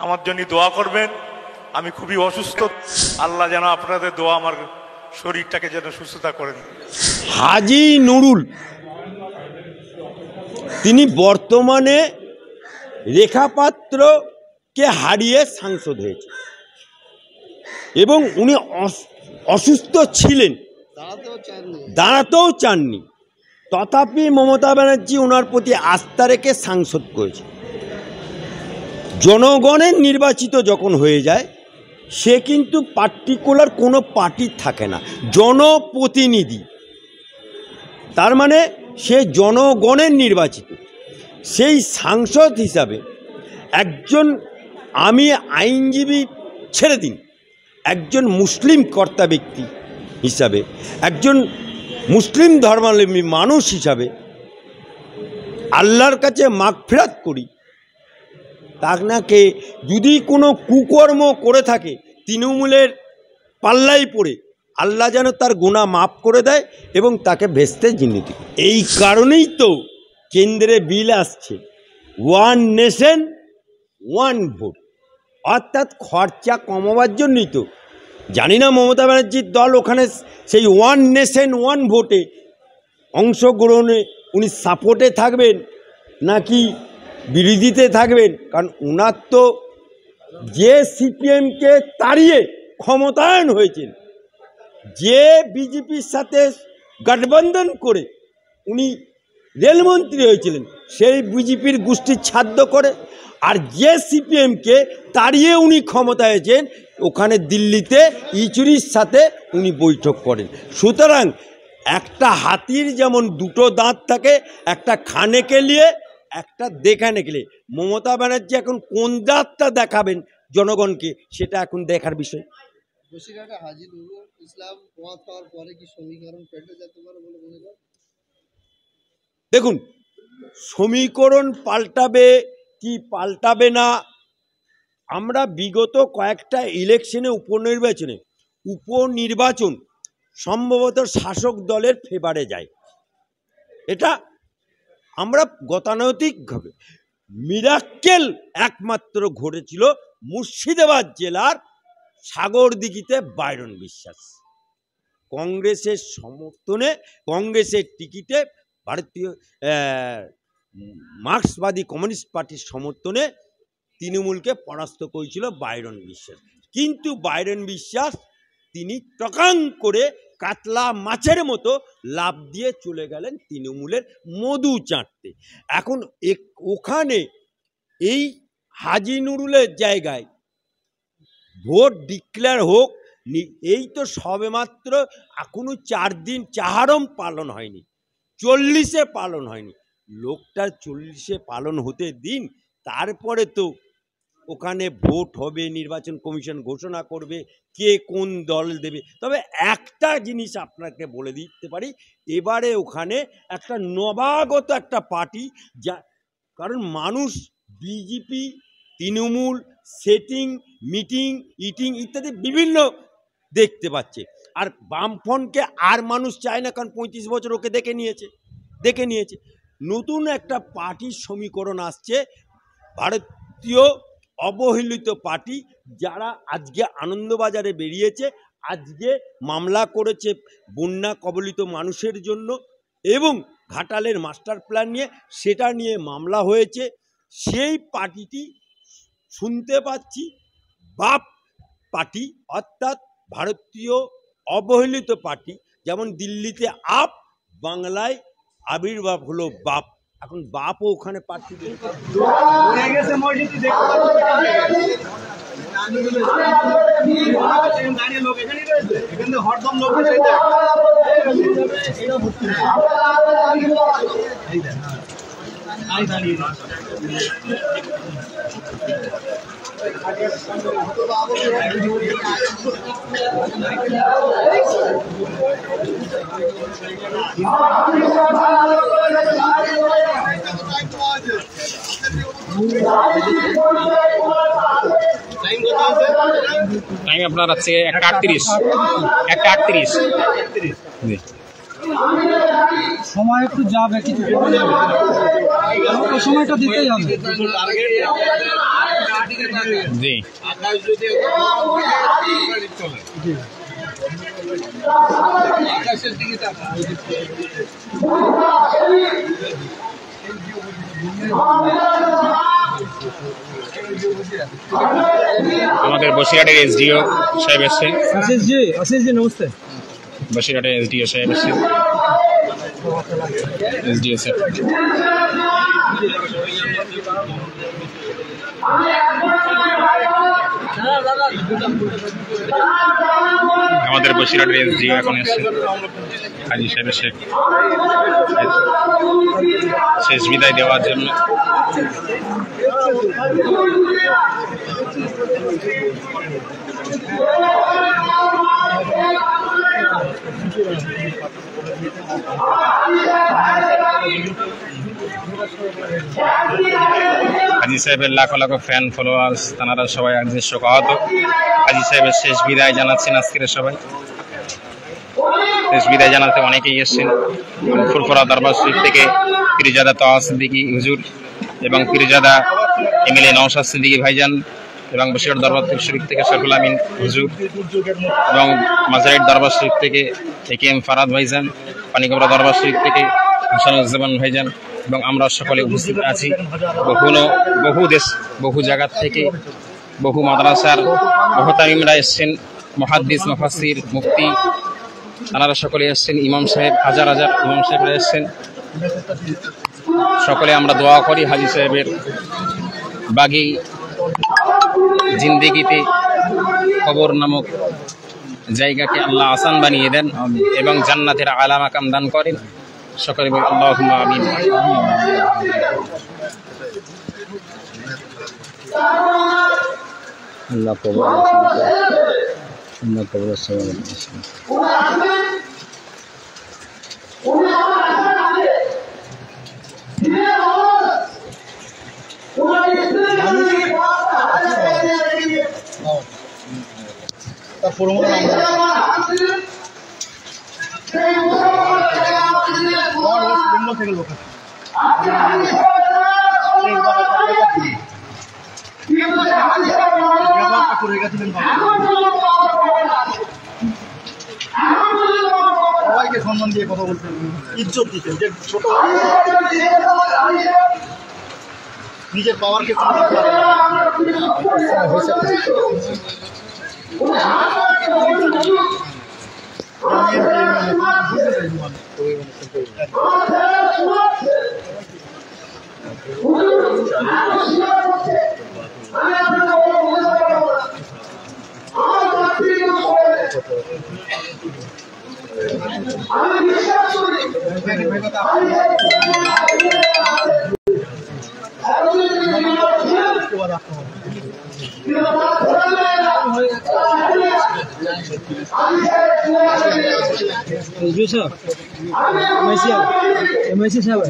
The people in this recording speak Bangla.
আমার জন্য দোয়া করবেন। আমি খুবই অসুস্থ, আল্লাহ যেন আপনাদের দোয়া আমার শরীরটাকে যেন সুস্থতা করেন। হাজী নুরুল তিনি বর্তমানে রেখা পাত্রকে হারিয়ে সাংসদ হয়েছে এবং উনি অসুস্থ ছিলেন, দাঁড়াতেও চাননি, তথাপি মমতা ব্যানার্জি ওনার প্রতি আস্থা রেখে সাংসদ করেছে। জনগণের নির্বাচিত যখন হয়ে যায় সে কিন্তু পার্টিকুলার কোনো পার্টির থাকে না, জনপ্রতিনিধি, তার মানে সে জনগণের নির্বাচিত। সেই সাংসদ হিসাবে একজন, আমি আইনজীবী ছেড়ে দিন, একজন মুসলিম কর্তা ব্যক্তি হিসাবে, একজন মুসলিম ধর্মাবলম্বী মানুষ হিসাবে আল্লাহর কাছে মাগফিরাত করি, তাকে যদি কোনো কুকর্ম করে থাকে তৃণমূলের পাল্লাই পড়ে আল্লাহ যেন তার গুনাহ মাফ করে দেয় এবং তাকে ভেস্তে জিন্নতি। এই কারণেই তো কেন্দ্রে বিল আসছে ওয়ান নেশন ওয়ান ভোট, অর্থাৎ খরচা কমাবার জন্যই তো। জানি না মমতা ব্যানার্জির দল ওখানে সেই ওয়ান নেশন ওয়ান ভোটে অংশগ্রহণে উনি সাপোর্টে থাকবেন নাকি বিরোধীতে থাকবেন, কারণ ওনার তো যে সিপিএমকে তাড়িয়ে ক্ষমতায়ন হয়েছেন, যে বিজেপির সাথে গঠবন্ধন করে উনি রেলমন্ত্রী হয়েছিলেন, সেই বিজেপির গোষ্ঠীর ছাদ্য করে, আর যে সিপিএমকে তাড়িয়ে উনি ক্ষমতা হয়েছেন ওখানে দিল্লিতে ইচুরির সাথে উনি বৈঠক করেন। সুতরাং একটা হাতির যেমন দুটো দাঁত থাকে, একটা খানে কেলিয়ে একটা দেখানে গেলে, মমতা ব্যানার্জি এখন কোন দাঁতটা দেখাবেন জনগণকে সেটা এখন দেখার বিষয়। দেখুন, সমীকরণ পাল্টাবে কি পাল্টাবে না, আমরা বিগত কয়েকটা ইলেকশনে উপনির্বাচন সম্ভবত শাসক দলের ফেভারে যায়, এটা আমরা গতানৈতিকভাবে। মিরাক্কেল একমাত্র ঘটেছিল মুর্শিদাবাদ জেলার সাগরদিঘিতে বাইরন বিশ্বাস কংগ্রেসের সমর্থনে, কংগ্রেসের টিকিটে, ভারতীয় মার্ক্সবাদী কমিউনিস্ট পার্টির সমর্থনে তৃণমূলকে পরাস্ত করেছিল বাইরন বিশ্বাস। কিন্তু বাইরন বিশ্বাস তিনি টকাং করে কাতলা মাছের মতো লাফ দিয়ে চলে গেলেন তৃণমূলের মধু চাটতে। এখন ওখানে এই হাজী নুরুলের জায়গায় ভোট ডিক্লেয়ার হোক, এই তো সবেমাত্র এখনো 4 দিন চাহারম পালন হয়নি, 40-এ পালন হয়নি। লোকটার 40-এ পালন হতে দিন, তারপরে তো ওখানে ভোট হবে, নির্বাচন কমিশন ঘোষণা করবে কে কোন দল দেবে। তবে একটা জিনিস আপনাকে বলে দিতে পারি, এবারে ওখানে একটা নবাগত একটা পার্টি, যা কারণ মানুষ BJP, Trinamool, setting, meeting, eating ইত্যাদি বিভিন্ন দেখতে পাচ্ছে, আর বামফ্রন্টকে আর মানুষ চায় না, কারণ 35 বছর ওকে দেখে নিয়েছে। নতুন একটা পার্টির সমীকরণ আসছে, ভারতীয় অবহেলিত পার্টি, যারা আজকে আনন্দবাজারে বেরিয়েছে, আজকে মামলা করেছে বন্যা কবলিত মানুষের জন্য এবং ঘাটালের মাস্টার প্ল্যান নিয়ে, সেটা নিয়ে মামলা হয়েছে। সেই পার্টিটি শুনতে পাচ্ছি বাপ পার্টি, অর্থাৎ ভারতীয় অবহেলিত পার্টি, যেমন দিল্লিতে আপ, বাংলায় আবির্ভাব হলো বাপ। এখন বাপও ওখানে পার্টি টাইম আপনার আছে 1:38 সময় একটু যাবে, কিছু সময়টা দিতেই হবে। জি আমাদের বসিরহাটের এসডিও সাহেব এসছেন। আশিস জি নমস্তে। বসিরহাটের এসডিও সাহেব এসছেন। এসডিও স্যার আমাদের বসিরহাটের এসডিও এখন এসছেন। হাজি সাহেবের শেষ বিদায় দেওয়ার জন্য। হাজি সাহেবের লাখো লাখো ফ্যান ফলোয়ার্স তারা সবাই একদিন শোকাহত। হাজি সাহেবের শেষ বিদায় জানাচ্ছেন আজকের সবাই। শেষ বিদায় জানাতে অনেকেই এসছেন। ফুরফুরা দরবার শরীফ থেকে পীরজাদা তাওয়া সিদ্দিকী হুজুর এবং পীরজাদা এমএলএ নওশাদ সিদ্দিকী ভাইজান এবং বসিরহাট দরবার শরীফ থেকে শরফুল আমিন হুজুর এবং মাজারের দরবার শরীফ থেকে একেএম ফারাদ ভাইজান, পানিকবরা দরবার শরীফ থেকে হাসানুজ্জামান ভাইজান এবং আমরা সকলে উপস্থিত আছি। বহু দেশ বহু জায়গা থেকে বহু মাদ্রাসার মুহতামিমরা এসছেন, মুহাদ্দিস মুফাসসির মুফতি তারা সকলে এসছেন, ইমাম সাহেব হাজার হাজার ইমাম সাহেবরা এসছেন। সকলে আমরা দোয়া করি হাজি সাহেবের বাগী জিন্দেগিতে কবর নামক জায়গাকে আল্লাহ আসান বানিয়ে দেন এবং জান্নাতের আলা মাকাম দান করেন। সকলে বলি আল্লাহুম্মা আমিন। আল্লাহ কবর সবাইকে সম্মান দিয়ে কথা বলতেন, ইজ্জত দিতেন, যে ছোট নিজের পাওয়ারকে সাহেব